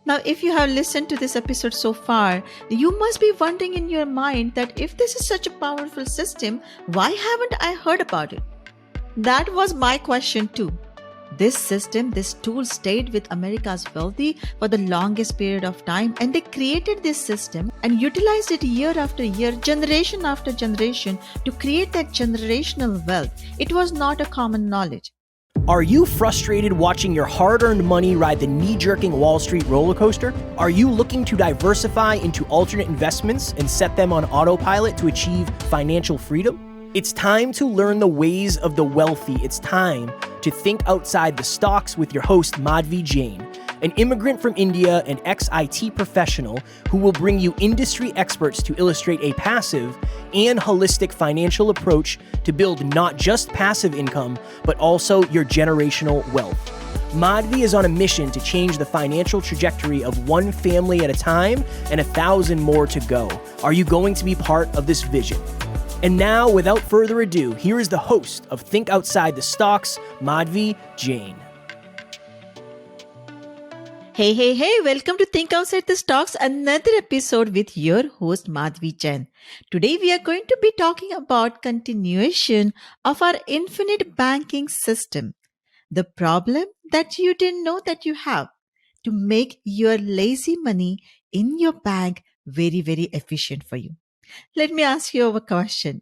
Now, if you have listened to this episode so far, you must be wondering in your mind that if this is such a powerful system, why haven't I heard about it? That was my question too. This system, this tool stayed with America's wealthy for the longest period of time, and they created this system and utilized it year after year, generation after generation to create that generational wealth. It was not a common knowledge. Are you frustrated watching your hard-earned money ride the knee-jerking Wall Street roller coaster? Are you looking to diversify into alternate investments and set them on autopilot to achieve financial freedom? It's time to learn the ways of the wealthy. It's time to think outside the stocks with your host, Madhavi Jain, an immigrant from India and ex-IT professional who will bring you industry experts to illustrate a passive and holistic financial approach to build not just passive income, but also your generational wealth. Madhavi is on a mission to change the financial trajectory of one family at a time and 1,000 more to go. Are you going to be part of this vision? And now, without further ado, here is the host of Think Outside the Stocks, Madhavi Jain. Hey, welcome to Think Outside the Stocks, another episode with your host Madhavi Jain. Today we are going to be talking about continuation of our infinite banking system. The problem that you didn't know that you have to make your lazy money in your bank very, very efficient for you. Let me ask you a question.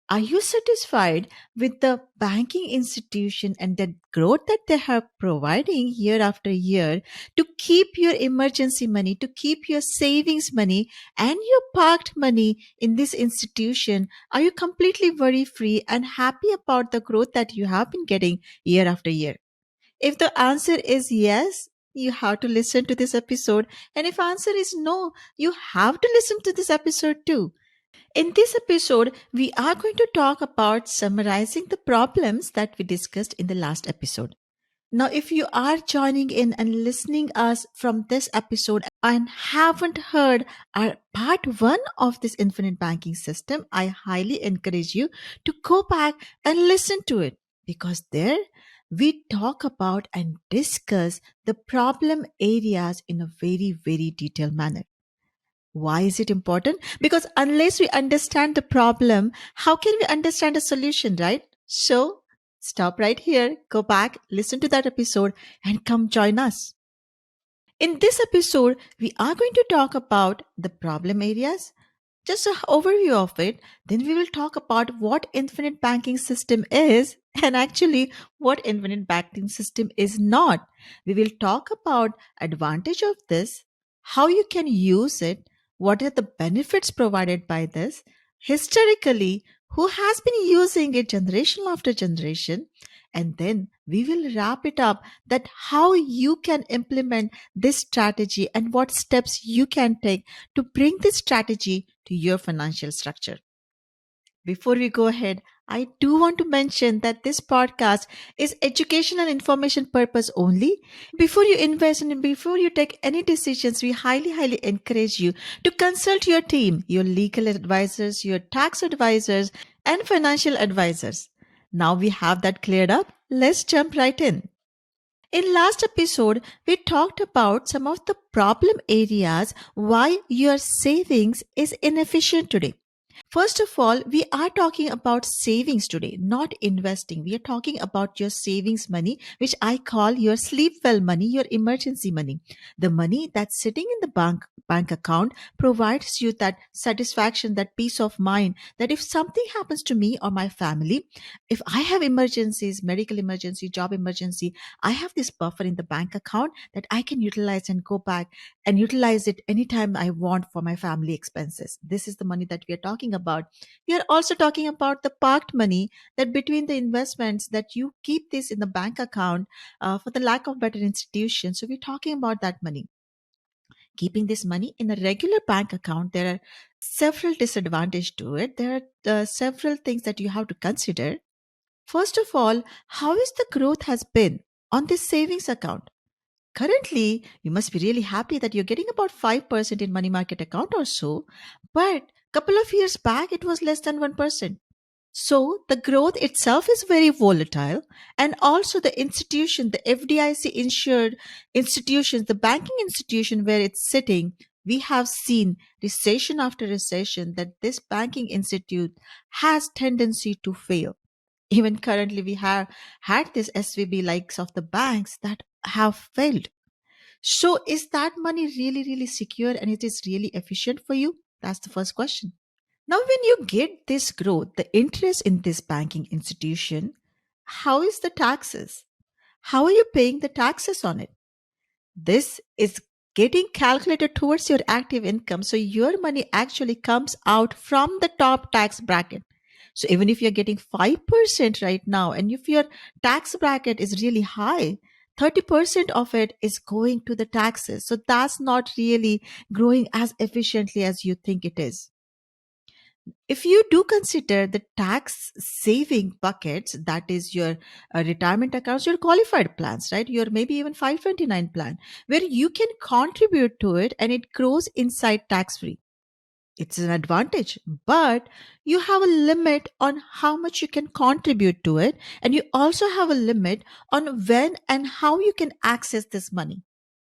Are you satisfied with the banking institution and the growth that they are providing year after year to keep your emergency money, to keep your savings money and your parked money in this institution? Are you completely worry free and happy about the growth that you have been getting year after year? If the answer is yes, you have to listen to this episode. And if answer is no, you have to listen to this episode too. In this episode, we are going to talk about summarizing the problems that we discussed in the last episode. Now, if you are joining in and listening us from this episode and haven't heard our part 1 of this infinite banking system, I highly encourage you to go back and listen to it, because there we talk about and discuss the problem areas in a very, very detailed manner. Why is it important? Because unless we understand the problem, how can we understand a solution, right? So stop right here, go back, listen to that episode, and come join us. In this episode, we are going to talk about the problem areas, just an overview of it. Then we will talk about what infinite banking system is and actually what infinite banking system is not. We will talk about advantage of this, how you can use it, what are the benefits provided by this, historically, who has been using it generation after generation, and then we will wrap it up that how you can implement this strategy and what steps you can take to bring this strategy to your financial structure. Before we go ahead, I do want to mention that this podcast is educational and information purpose only. Before you invest and before you take any decisions, we highly encourage you to consult your team, your legal advisors, your tax advisors, and financial advisors. Now we have that cleared up. Let's jump right in. In last episode, we talked about some of the problem areas why your savings is inefficient today. First of all, we are talking about savings today, not investing. We are talking about your savings money, which I call your sleep well money, your emergency money. The money that's sitting in the bank account provides you that satisfaction, that peace of mind that if something happens to me or my family, if I have emergencies, medical emergency, job emergency, I have this buffer in the bank account that I can utilize and go back and utilize it anytime I want for my family expenses. This is the money that we are talking about. We are also talking about the parked money, that between the investments that you keep this in the bank account for the lack of better institution. So we're talking about that money. Keeping this money in a regular bank account, there are several disadvantages to it. There are several things that you have to consider. First of all, how is the growth has been on this savings account? Currently, you must be really happy that you're getting about 5% in money market account or so, but couple of years back, it was less than 1%. So the growth itself is very volatile. And also the institution, the FDIC insured institutions, the banking institution where it's sitting, we have seen recession after recession that this banking institute has tendency to fail. Even currently, we have had this SVB likes of the banks that have failed. So is that money really, really secure and it is really efficient for you? That's the first question. Now, when you get this growth, the interest in this banking institution, how is the taxes? How are you paying the taxes on it? This is getting calculated towards your active income. So your money actually comes out from the top tax bracket. So even if you're getting 5% right now, and if your tax bracket is really high, 30% of it is going to the taxes. So that's not really growing as efficiently as you think it is. If you do consider the tax saving buckets, that is your retirement accounts, your qualified plans, right? Your maybe even 529 plan, where you can contribute to it and it grows inside tax free. It's an advantage, but you have a limit on how much you can contribute to it. And you also have a limit on when and how you can access this money.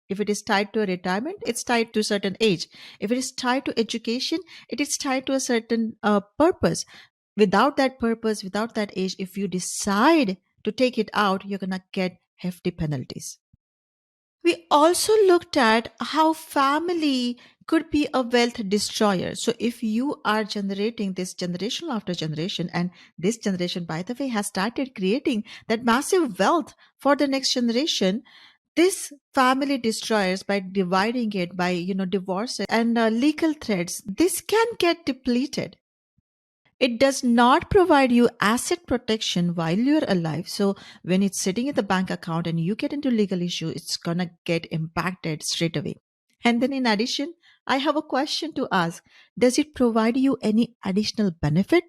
If it is tied to a retirement, it's tied to a certain age. If it is tied to education, it is tied to a certain purpose. Without that purpose, without that age, if you decide to take it out, you're going to get hefty penalties. We also looked at how family could be a wealth destroyer. So, if you are generating this generation after generation, and this generation, by the way, has started creating that massive wealth for the next generation, this family destroyers, by dividing it by divorces and legal threats, this can get depleted. It does not provide you asset protection while you're alive. So when it's sitting in the bank account and you get into legal issue, it's gonna get impacted straight away. And then in addition, I have a question to ask. Does it provide you any additional benefit?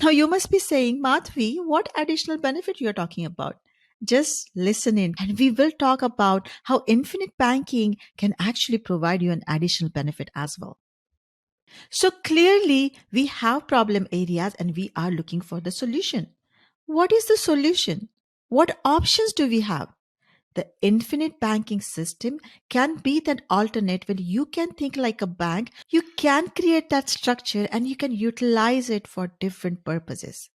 Now you must be saying, Madhvi, what additional benefit you're talking about? Just listen in and we will talk about how infinite banking can actually provide you an additional benefit as well. So clearly we have problem areas and we are looking for the solution. What is the solution? What options do we have? The infinite banking system can be that alternate where you can think like a bank, you can create that structure and you can utilize it for different purposes.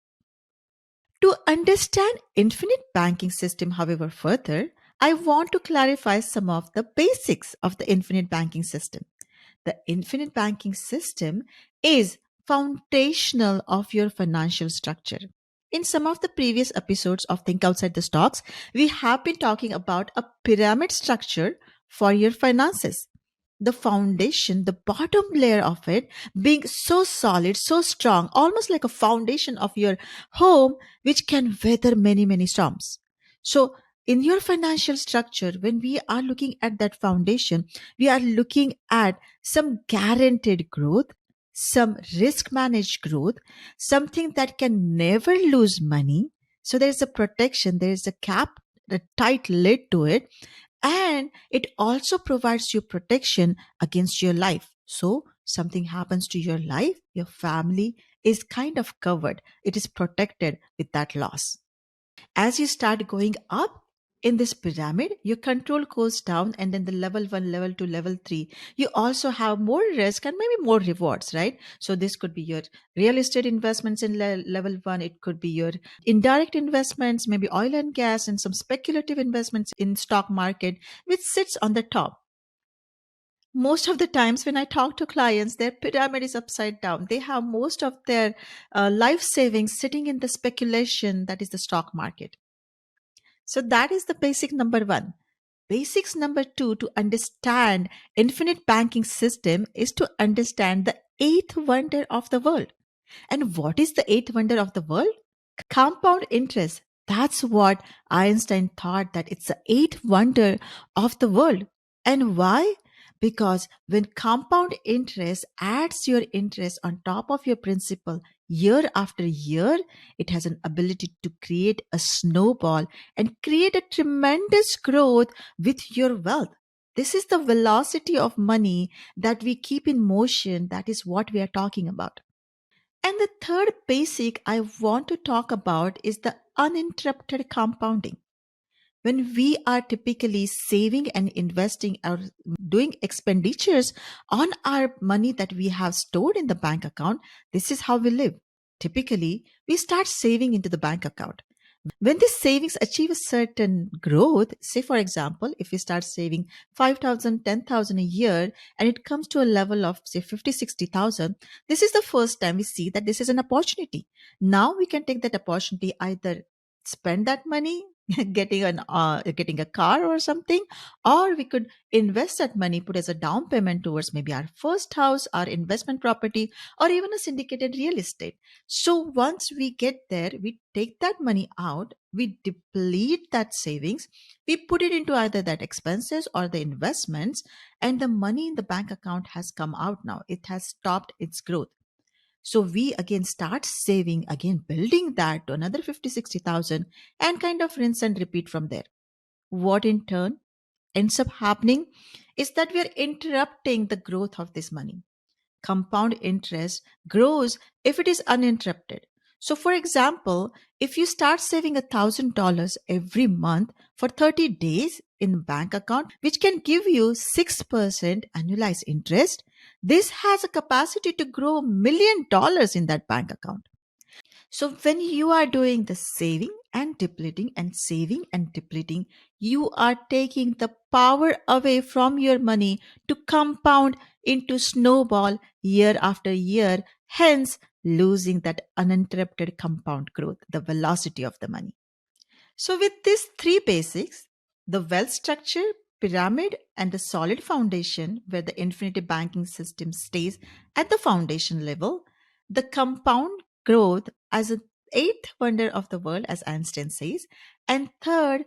To understand infinite banking system, however, further, I want to clarify some of the basics of the infinite banking system. The infinite banking system is foundational of your financial structure. In some of the previous episodes of Think Outside the Stocks, we have been talking about a pyramid structure for your finances. The foundation, the bottom layer of it being so solid, so strong, almost like a foundation of your home, which can weather many, many storms. So, in your financial structure, when we are looking at that foundation, we are looking at some guaranteed growth, some risk managed growth, something that can never lose money. So, there is a protection, there is a cap, a tight lid to it, and it also provides you protection against your life. So something happens to your life, your family is kind of covered, it is protected with that loss. As you start going up in this pyramid, your control goes down, and then the level 1, level 2, level 3, you also have more risk and maybe more rewards, right? So this could be your real estate investments in level 1, it could be your indirect investments, maybe oil and gas, and some speculative investments in stock market, which sits on the top. Most of the times when I talk to clients, their pyramid is upside down. They have most of their life savings sitting in the speculation, that is the stock market. So that is the basic number one. Basics number two to understand infinite banking system is to understand the eighth wonder of the world. And what is the eighth wonder of the world? Compound interest. That's what Einstein thought, that it's the eighth wonder of the world. And why? Because when compound interest adds your interest on top of your principal year after year, it has an ability to create a snowball and create a tremendous growth with your wealth. This is the velocity of money that we keep in motion. That is what we are talking about. And the third basic I want to talk about is the uninterrupted compounding. When we are typically saving and investing or doing expenditures on our money that we have stored in the bank account, this is how we live. Typically, we start saving into the bank account. When these savings achieve a certain growth, say for example, if we start saving 5,000, 10,000 a year and it comes to a level of say 50, 60,000, this is the first time we see that this is an opportunity. Now we can take that opportunity, either spend that money getting a car or something, or we could invest that money, put as a down payment towards maybe our first house, our investment property, or even a syndicated real estate. So once we get there, we take that money out, we deplete that savings, we put it into either that expenses or the investments, and the money in the bank account has come out now. It has stopped its growth. So we again start saving, again building that to another 50, 60,000, and kind of rinse and repeat from there. What in turn ends up happening is that we are interrupting the growth of this money. Compound interest grows if it is uninterrupted. So, for example, if you start saving $1,000 every month for 30 days in bank account, which can give you 6% annualized interest, this has a capacity to grow $1 million in that bank account. So when you are doing the saving and depleting, you are taking the power away from your money to compound into snowball year after year, hence losing that uninterrupted compound growth, the velocity of the money. So, with these three basics, the well structured pyramid and the solid foundation, where the infinity banking system stays at the foundation level, the compound growth as an eighth wonder of the world, as Einstein says, and third,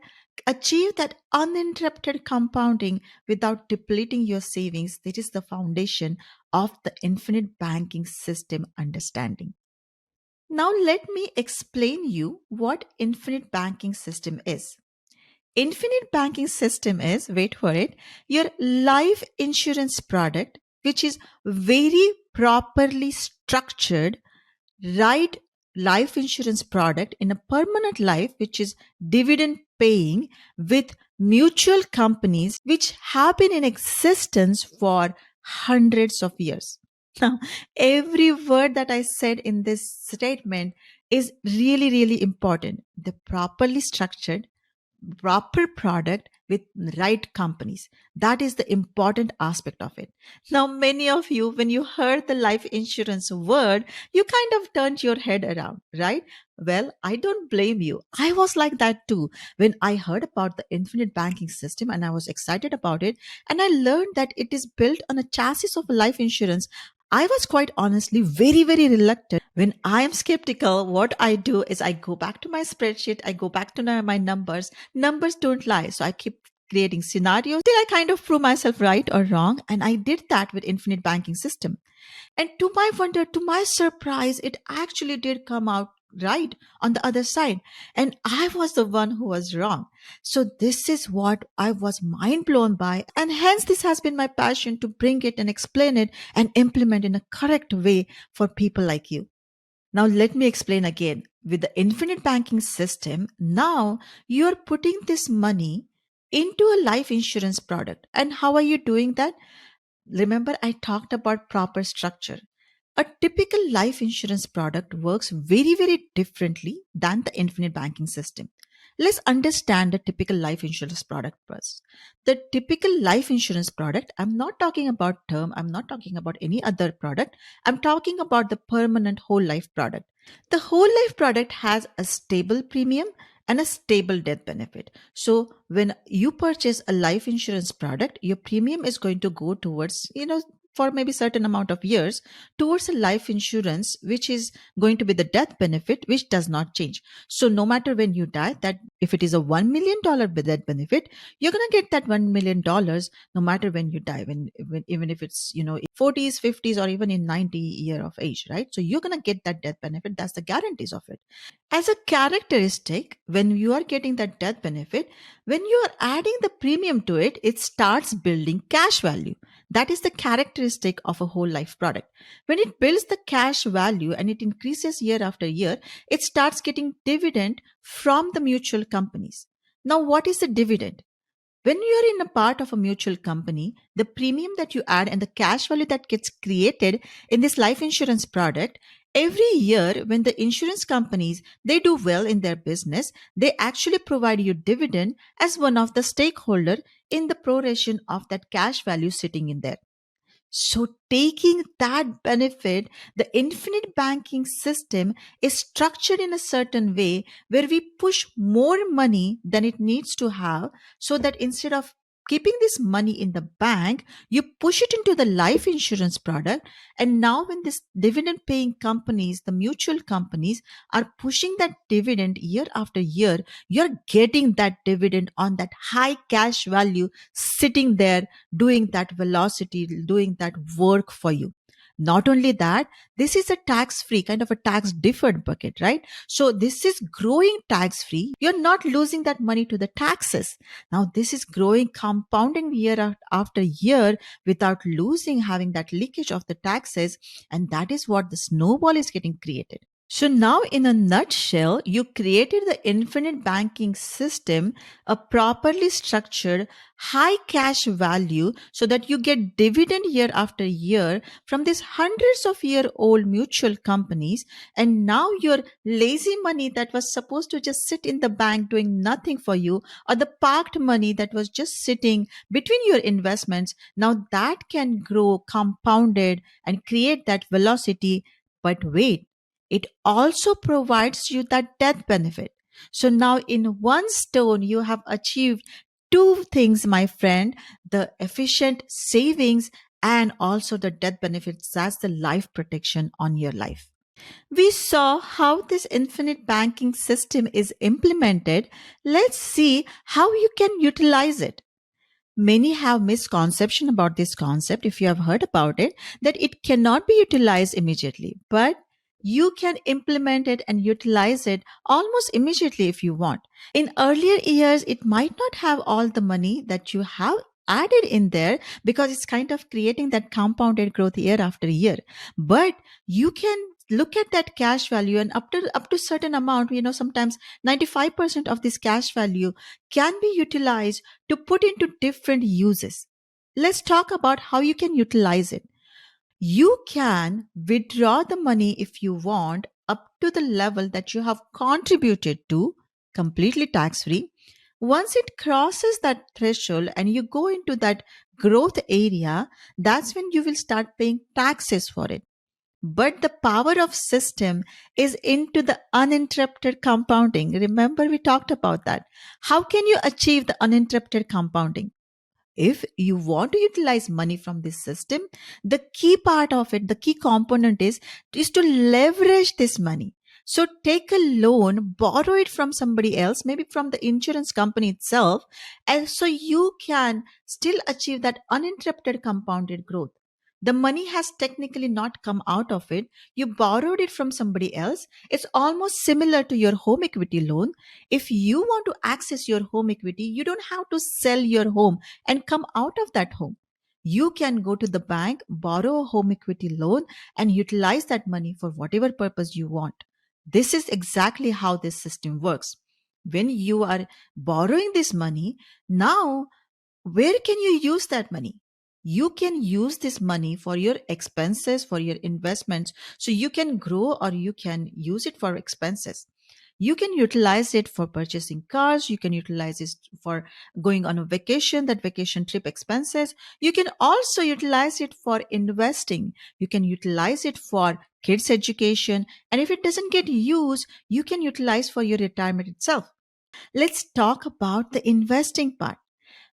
achieve that uninterrupted compounding without depleting your savings. That is the foundation of the infinite banking system understanding. Now let me explain you what infinite banking system is. Infinite banking system is, wait for it, your life insurance product, which is very properly structured, right life insurance product in a permanent life, which is dividend paying with mutual companies which have been in existence for hundreds of years. Now, every word that I said in this statement is really, really important. The properly structured, proper product with right companies. That is the important aspect of it. Now, many of you, when you heard the life insurance word, you kind of turned your head around, right? Well, I don't blame you. I was like that too. When I heard about the infinite banking system and I was excited about it, and I learned that it is built on a chassis of life insurance, I was quite honestly very, very reluctant. When I am skeptical, what I do is I go back to my spreadsheet, I go back to my numbers. Numbers don't lie. So I keep creating scenarios till I kind of prove myself right or wrong. And I did that with infinite banking system. And to my wonder, to my surprise, it actually did come out right on the other side. And I was the one who was wrong. So this is what I was mind blown by. And hence this has been my passion to bring it and explain it and implement in a correct way for people like you. Now, let me explain again. With the infinite banking system, now you're putting this money into a life insurance product. And how are you doing that? Remember, I talked about proper structure. A typical life insurance product works very, very differently than the infinite banking system. Let's understand the typical life insurance product first. The typical life insurance product, I'm not talking about term, I'm not talking about any other product, I'm talking about the permanent whole life product. The whole life product has a stable premium and a stable death benefit. So when you purchase a life insurance product, your premium is going to go towards, for maybe certain amount of years towards a life insurance, which is going to be the death benefit, which does not change. So no matter when you die, that if it is a $1 million death benefit, you're going to get that $1 million no matter when you die, when even if it's, 40s, 50s, or even in 90 year of age, right? So you're going to get that death benefit. That's the guarantees of it. As a characteristic, when you are getting that death benefit, when you are adding the premium to it, it starts building cash value. That is the characteristic of a whole life product. When it builds the cash value and it increases year after year, it starts getting dividend from the mutual companies. Now, what is the dividend? When you're in a part of a mutual company, the premium that you add and the cash value that gets created in this life insurance product, every year when the insurance companies they do well in their business, they actually provide you dividend as one of the stakeholder in the proration of that cash value sitting in there. So, taking that benefit, the infinite banking system is structured in a certain way where we push more money than it needs to have, so that instead of keeping this money in the bank, you push it into the life insurance product. And now, when this dividend paying companies, the mutual companies, are pushing that dividend year after year, you're getting that dividend on that high cash value sitting there doing that velocity, doing that work for you. Not only that, this is a tax free kind of a tax deferred bucket, right? So this is growing tax free. You're not losing that money to the taxes. Now this is growing, compounding after year without losing, having that leakage of the taxes. And that is what the snowball is getting created. So now, in a nutshell, you created the infinite banking system, a properly structured high cash value so that you get dividend year after year from these hundreds of year old mutual companies. And now your lazy money that was supposed to just sit in the bank doing nothing for you, or the parked money that was just sitting between your investments, now that can grow compounded and create that velocity. But wait, it also provides you that death benefit. So now in one stone, you have achieved two things, my friend: the efficient savings and also the death benefits. That's the life protection on your life. We saw how this infinite banking system is implemented. Let's see how you can utilize it. Many have misconception about this concept, if you have heard about it, that it cannot be utilized immediately, but you can implement it and utilize it almost immediately if you want. In earlier years, it might not have all the money that you have added in there because it's kind of creating that compounded growth year after year. But you can look at that cash value, and up to certain amount, sometimes 95% of this cash value can be utilized to put into different uses. Let's talk about how you can utilize it. You can withdraw the money if you want up to the level that you have contributed to, completely tax free. Once it crosses that threshold and you go into that growth area, that's when you will start paying taxes for it. But the power of system is into the uninterrupted compounding. Remember, we talked about that. How can you achieve the uninterrupted compounding? If you want to utilize money from this system, the key part of it, the key component is to leverage this money. So take a loan, borrow it from somebody else, maybe from the insurance company itself, and so you can still achieve that uninterrupted compounded growth. The money has technically not come out of it. You borrowed it from somebody else. It's almost similar to your home equity loan. If you want to access your home equity, you don't have to sell your home and come out of that home. You can go to the bank, borrow a home equity loan, and utilize that money for whatever purpose you want. This is exactly how this system works. When you are borrowing this money, now where can you use that money? You can use this money for your expenses, for your investments. So you can grow or you can use it for expenses. You can utilize it for purchasing cars. You can utilize it for going on a vacation, that vacation trip expenses. You can also utilize it for investing. You can utilize it for kids' education. And if it doesn't get used, you can utilize for your retirement itself. Let's talk about the investing part.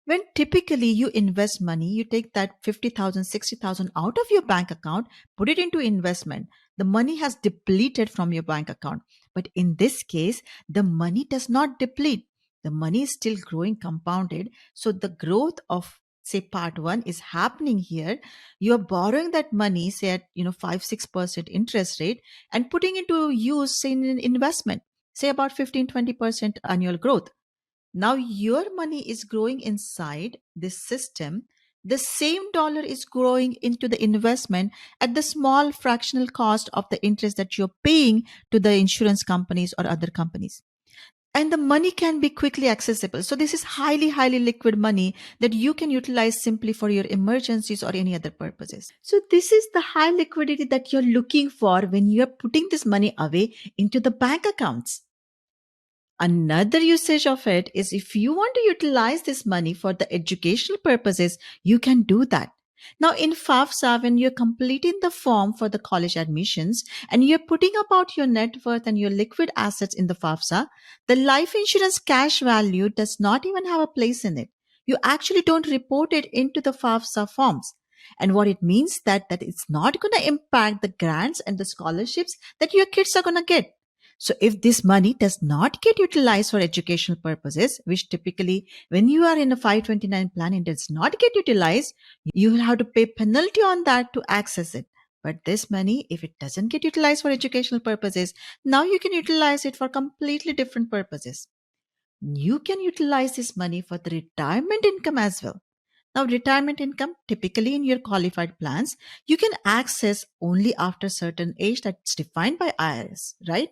When typically you invest money, you take that 50,000, 60,000 out of your bank account, put it into investment. The money has depleted from your bank account. But in this case, the money does not deplete. The money is still growing compounded. So the growth of, say, part one is happening here. You are borrowing that money, say at 5, 6% interest rate, and putting into use, say, in an investment, say about 15, 20% annual growth. Now your money is growing inside this system The same dollar is growing into the investment at the small fractional cost of the interest that you're paying to the insurance companies or other companies. And the money can be quickly accessible. So this is highly liquid money that you can utilize simply for your emergencies or any other purposes. So this is the high liquidity that you're looking for when you're putting this money away into the bank accounts. Another usage of it is if you want to utilize this money for the educational purposes, you can do that. Now, in FAFSA, when you're completing the form for the college admissions and you're putting about your net worth and your liquid assets in the FAFSA, the life insurance cash value does not even have a place in it. You actually don't report it into the FAFSA forms. And what it means that it's not going to impact the grants and the scholarships that your kids are going to get. So if this money does not get utilized for educational purposes, which typically when you are in a 529 plan, it does not get utilized, you will have to pay penalty on that to access it. But this money, if it doesn't get utilized for educational purposes, now you can utilize it for completely different purposes. You can utilize this money for the retirement income as well. Now, retirement income, typically in your qualified plans, you can access only after certain age that's defined by IRS, right?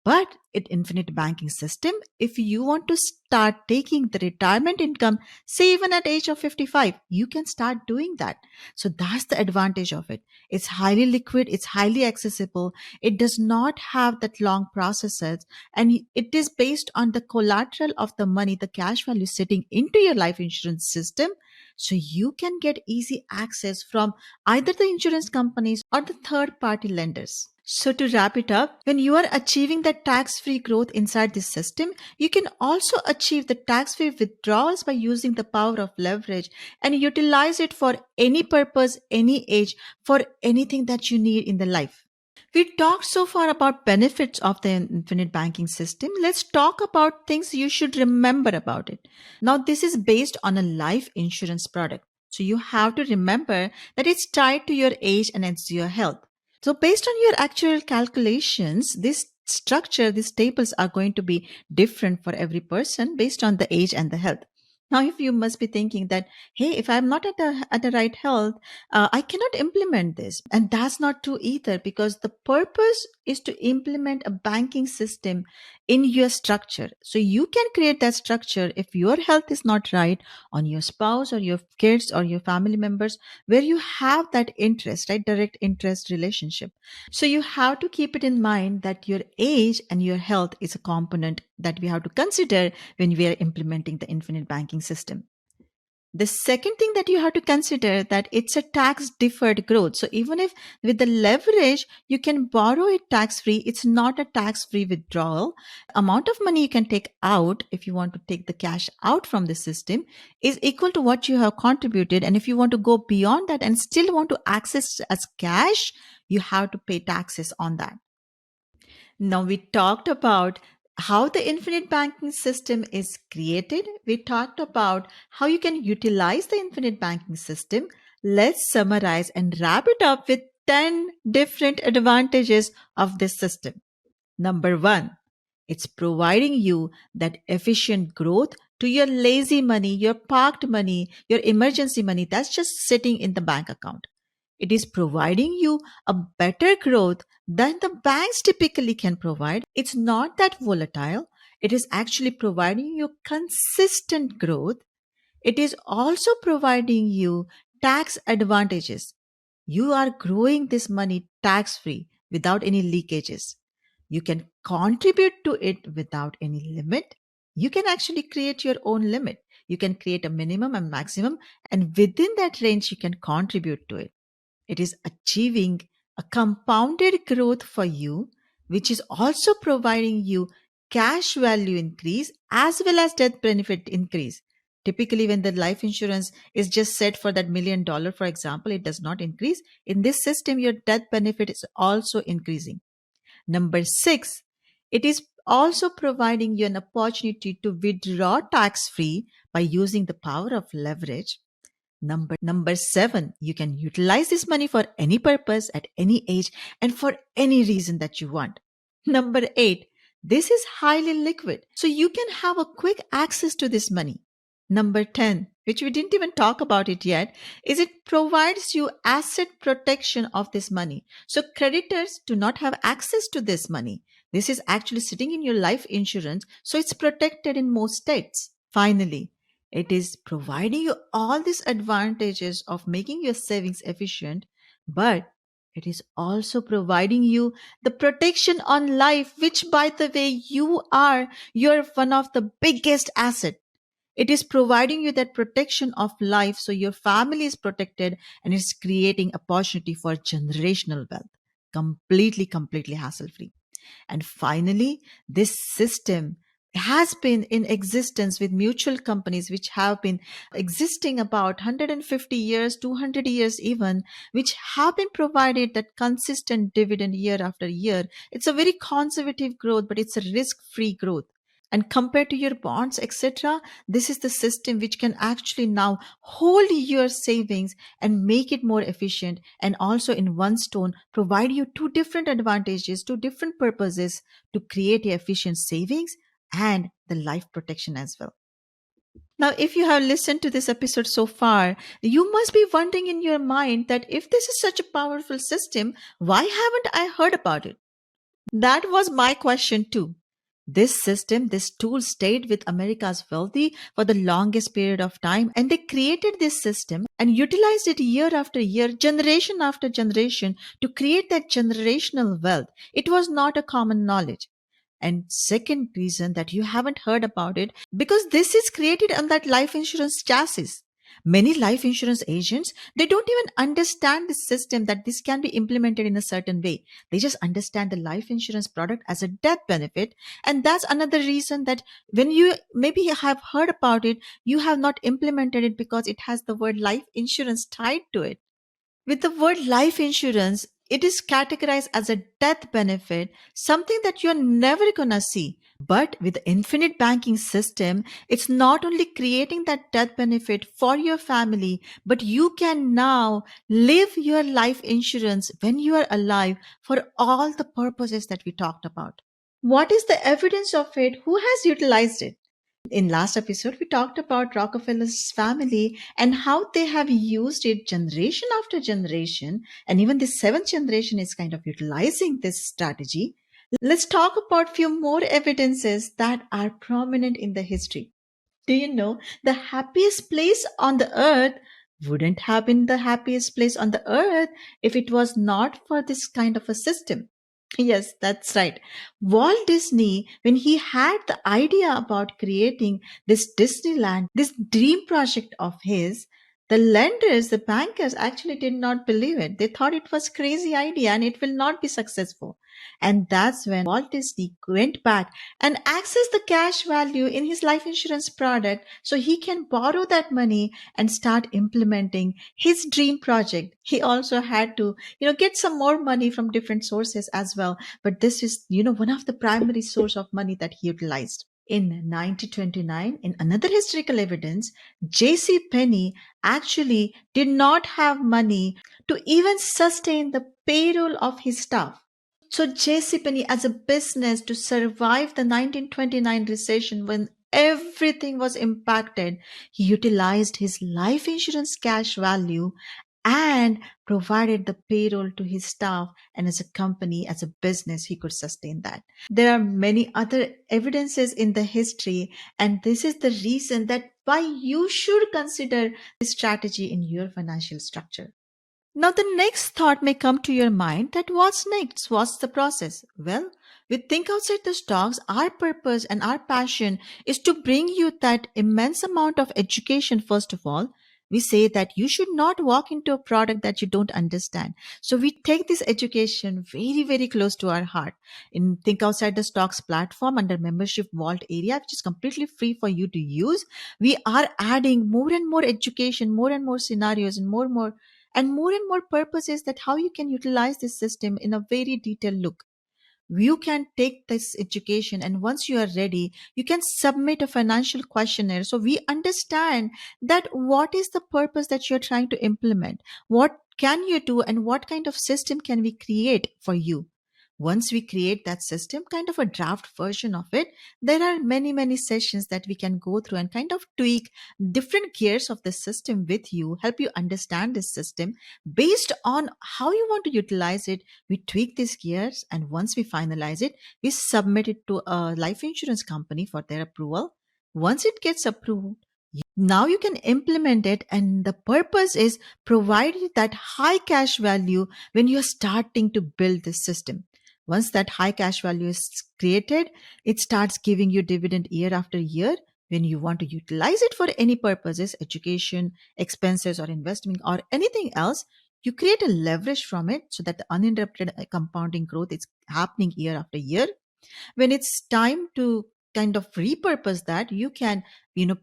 But in infinite banking system, if you want to start taking the retirement income, say even at age of 55, you can start doing that. So that's the advantage of it. It's highly liquid. It's highly accessible. It does not have that long processes, and it is based on the collateral of the money, the cash value sitting into your life insurance system. So you can get easy access from either the insurance companies or the third party lenders. So to wrap it up, when you are achieving the tax-free growth inside this system, you can also achieve the tax-free withdrawals by using the power of leverage and utilize it for any purpose, any age, for anything that you need in the life. We talked so far about benefits of the infinite banking system. Let's talk about things you should remember about it. Now, this is based on a life insurance product. So you have to remember that it's tied to your age and it's your health. So based on your actual calculations, this structure, these tables are going to be different for every person based on the age and the health. Now, if you must be thinking that, hey, if I'm not at the right health, I cannot implement this. And that's not true either, because the purpose is to implement a banking system in your structure. So you can create that structure if your health is not right on your spouse or your kids or your family members, where you have that interest, right? Direct interest relationship. So you have to keep it in mind that your age and your health is a component that we have to consider when we are implementing the infinite banking system. The second thing that you have to consider that it's a tax deferred growth. So even if with the leverage, you can borrow it tax free, it's not a tax free withdrawal. Amount of money you can take out if you want to take the cash out from the system is equal to what you have contributed. And if you want to go beyond that and still want to access as cash, you have to pay taxes on that. Now, we talked about how the infinite banking system is created. We talked about how you can utilize the infinite banking system. Let's summarize and wrap it up with 10 different advantages of this system. Number one, it's providing you that efficient growth to your lazy money, your parked money, your emergency money that's just sitting in the bank account. It is providing you a better growth than the banks typically can provide. It's not that volatile. It is actually providing you consistent growth. It is also providing you tax advantages. You are growing this money tax free without any leakages. You can contribute to it without any limit. You can actually create your own limit. You can create a minimum and maximum, and within that range, you can contribute to it. It is achieving a compounded growth for you, which is also providing you cash value increase as well as death benefit increase. Typically, when the life insurance is just set for that $1 million, for example, it does not increase. In this system, your death benefit is also increasing. Number six, it is also providing you an opportunity to withdraw tax free by using the power of leverage. Number seven, you can utilize this money for any purpose at any age and for any reason that you want. Number eight, this is highly liquid, so you can have a quick access to this money. Number 10, which we didn't even talk about it yet, is it provides you asset protection of this money. So creditors do not have access to this money. This is actually sitting in your life insurance, so it's protected in most states. Finally, it is providing you all these advantages of making your savings efficient, but it is also providing you the protection on life, which, by the way, you're one of the biggest asset. It is providing you that protection of life, so your family is protected, and it's creating opportunity for generational wealth, completely hassle free. And finally, this system has been in existence with mutual companies which have been existing about 150 years, 200 years even, which have been provided that consistent dividend year after year. It's a very conservative growth, but it's a risk free growth. And compared to your bonds, etc., this is the system which can actually now hold your savings and make it more efficient, and also in one stone provide you two different advantages, two different purposes to create efficient savings and the life protection as well. Now, if you have listened to this episode so far, you must be wondering in your mind that if this is such a powerful system, why haven't I heard about it? That was my question too. This system, this tool stayed with America's wealthy for the longest period of time, and they created this system and utilized it year after year, generation after generation to create that generational wealth. It was not a common knowledge. And second reason that you haven't heard about it, because this is created on that life insurance chassis. Many life insurance agents, they don't even understand the system that this can be implemented in a certain way. They just understand the life insurance product as a death benefit. And that's another reason that when you maybe have heard about it, you have not implemented it because it has the word life insurance tied to it. With the word life insurance, it is categorized as a death benefit, something that you're never gonna see. But with the infinite banking system, it's not only creating that death benefit for your family, but you can now live your life insurance when you are alive for all the purposes that we talked about. What is the evidence of it? Who has utilized it? In last episode, we talked about Rockefeller's family and how they have used it generation after generation, and even the seventh generation is kind of utilizing this strategy. Let's talk about few more evidences that are prominent in the history. Do you know the happiest place on the earth wouldn't have been the happiest place on the earth if it was not for this kind of a system? Yes, that's right. Walt Disney, when he had the idea about creating this Disneyland, this dream project of his, the lenders, the bankers actually did not believe it. They thought it was crazy idea and it will not be successful. And that's when Walt Disney went back and access the cash value in his life insurance product so he can borrow that money and start implementing his dream project. He also had to, get some more money from different sources as well. But this is, one of the primary source of money that he utilized. In 1929, in another historical evidence, J.C. Penney actually did not have money to even sustain the payroll of his staff. So JCPenney as a business to survive the 1929 recession when everything was impacted, he utilized his life insurance cash value and provided the payroll to his staff, and as a company, as a business, he could sustain that. There are many other evidences in the history, and this is the reason that why you should consider this strategy in your financial structure. Now, the next thought may come to your mind that what's next? What's the process? Well, we think outside the stocks, our purpose and our passion is to bring you that immense amount of education, first of all. We say that you should not walk into a product that you don't understand. So we take this education very close to our heart. In Think Outside the Stocks platform under membership vault area, which is completely free for you to use, we are adding more and more education, more and more scenarios, and more purposes that how you can utilize this system in a very detailed look. You can take this education, and once you are ready, you can submit a financial questionnaire so we understand that what is the purpose that you're trying to implement, what can you do, and what kind of system can we create for you. Once we create that system, kind of a draft version of it, there are many, many sessions that we can go through and kind of tweak different gears of the system with you, help you understand this system based on how you want to utilize it. We tweak these gears, and once we finalize it, we submit it to a life insurance company for their approval. Once it gets approved, now you can implement it, and the purpose is provide you that high cash value when you're starting to build this system. Once that high cash value is created, it starts giving you dividend year after year. When you want to utilize it for any purposes, education, expenses, or investment, or anything else, you create a leverage from it so that the uninterrupted compounding growth is happening year after year. When it's time to kind of repurpose that, you can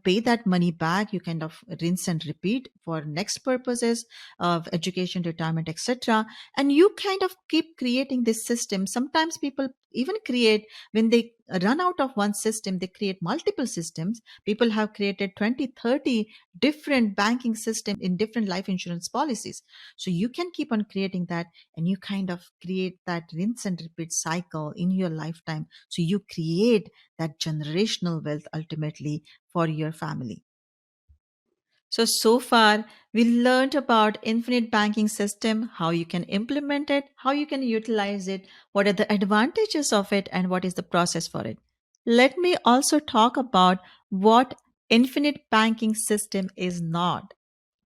pay that money back. You kind of rinse and repeat for next purposes of education, retirement, etc. And you kind of keep creating this system. Sometimes people even create, when they run out of one system, they create multiple systems. People have created 20, 30 different banking systems in different life insurance policies. So you can keep on creating that, and you kind of create that rinse and repeat cycle in your lifetime. So you create that generational wealth ultimately for your family. So far, we learned about infinite banking system, how you can implement it, how you can utilize it, what are the advantages of it, and what is the process for it. Let me also talk about what infinite banking system is not.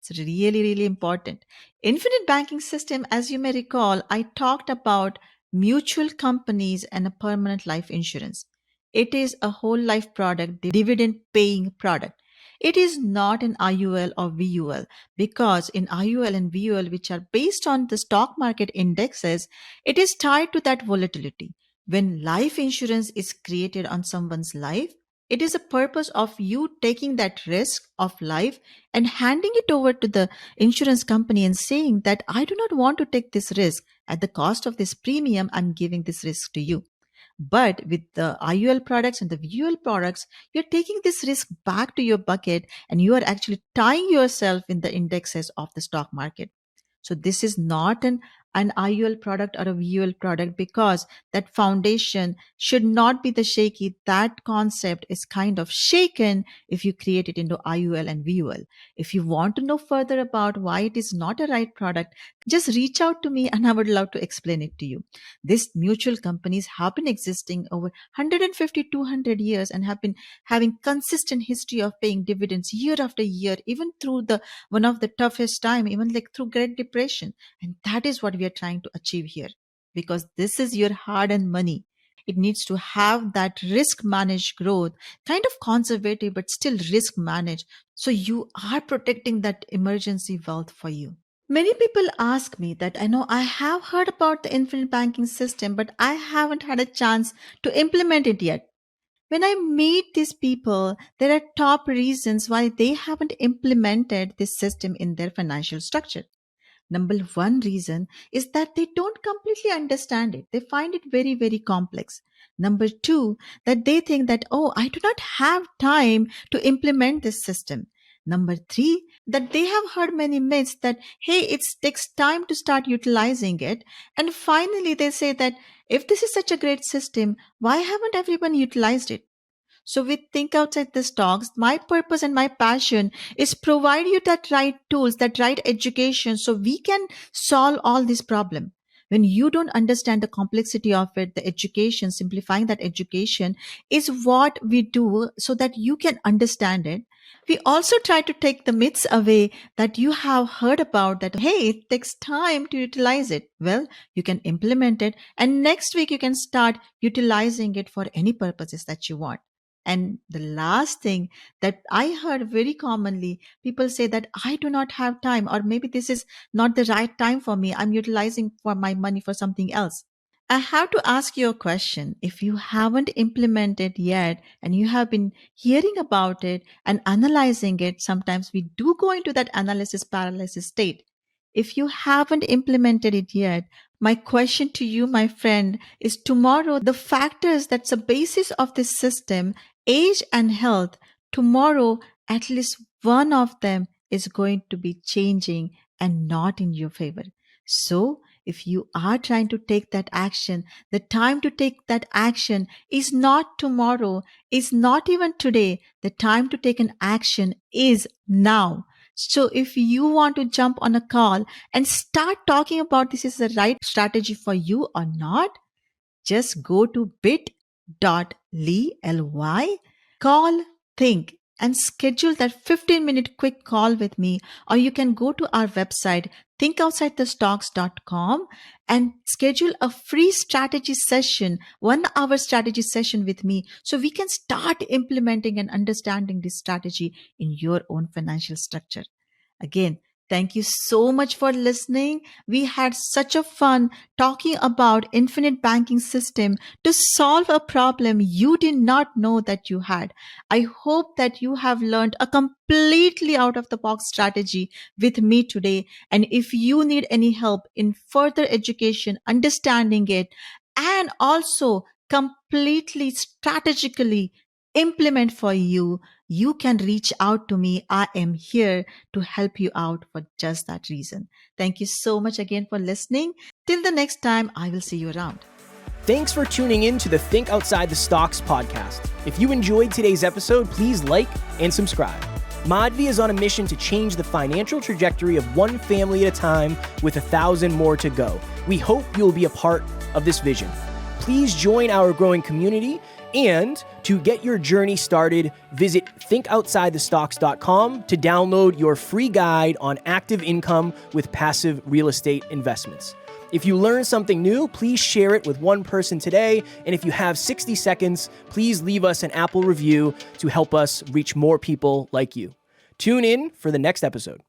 It's really, really important. Infinite banking system, as you may recall, I talked about mutual companies and a permanent life insurance. It is a whole life product, dividend paying product. It is not an IUL or VUL, because in IUL and VUL, which are based on the stock market indexes, it is tied to that volatility. When life insurance is created on someone's life, it is a purpose of you taking that risk of life and handing it over to the insurance company and saying that I do not want to take this risk. At the cost of this premium, I'm giving this risk to you. But with the IUL products and the VUL products, you're taking this risk back to your bucket, and you are actually tying yourself in the indexes of the stock market. So this is not an IUL product or a VUL product, because that foundation should not be the shaky. That concept is kind of shaken if you create it into IUL and VUL. If you want to know further about why it is not a right product, just reach out to me and I would love to explain it to you. These mutual companies have been existing over 150, 200 years and have been having consistent history of paying dividends year after year, even through the one of the toughest time, even like through Great Depression. And that is what we are trying to achieve here, because this is your hard earned money. It needs to have that risk managed growth, kind of conservative but still risk managed, so you are protecting that emergency wealth for you. Many people ask me that I know I have heard about the infinite banking system, but I haven't had a chance to implement it yet. When I meet these people, there are top reasons why they haven't implemented this system in their financial structure. Number one reason is that they don't completely understand it. They find it very, very complex. Number two, that they think that, oh, I do not have time to implement this system. Number three, that they have heard many myths that, hey, it takes time to start utilizing it. And finally, they say that if this is such a great system, why haven't everyone utilized it? So we think outside the stocks. My purpose and my passion is provide you that right tools, that right education, so we can solve all this problem. When you don't understand the complexity of it, the education, simplifying that education is what we do so that you can understand it. We also try to take the myths away that you have heard about, that, hey, it takes time to utilize it. Well, you can implement it, and next week you can start utilizing it for any purposes that you want. And the last thing that I heard very commonly, people say that I do not have time, or maybe this is not the right time for me. I'm utilizing for my money for something else. I have to ask you a question. If you haven't implemented yet and you have been hearing about it and analyzing it, sometimes we do go into that analysis paralysis state. If you haven't implemented it yet, my question to you, my friend, is tomorrow the factors that's the basis of this system, age and health, tomorrow at least one of them is going to be changing and not in your favor. So if you are trying to take that action, the time to take that action is not tomorrow, is not even today. The time to take an action is now. So if you want to jump on a call and start talking about this is the right strategy for you or not, just go to bit.ly call think and schedule that 15-minute quick call with me. Or you can go to our website, thinkoutsidethestocks.com, and schedule a free strategy session, 1 hour strategy session with me, so we can start implementing and understanding this strategy in your own financial structure. Again, thank you so much for listening. We had such a fun talking about infinite banking system to solve a problem you did not know that you had. I hope that you have learned a completely out of the box strategy with me today. And if you need any help in further education, understanding it, and also completely strategically implement for you, you can reach out to me. I am here to help you out for just that reason. Thank you so much again for listening. Till the next time, I will see you around. Thanks for tuning in to the Think Outside the Stocks podcast. If you enjoyed today's episode, please like and subscribe. Madhavi is on a mission to change the financial trajectory of one family at a time with 1,000 more to go. We hope you will be a part of this vision. Please join our growing community, and to get your journey started, visit thinkoutsidethestocks.com to download your free guide on active income with passive real estate investments. If you learned something new, please share it with one person today. And if you have 60 seconds, please leave us an Apple review to help us reach more people like you. Tune in for the next episode.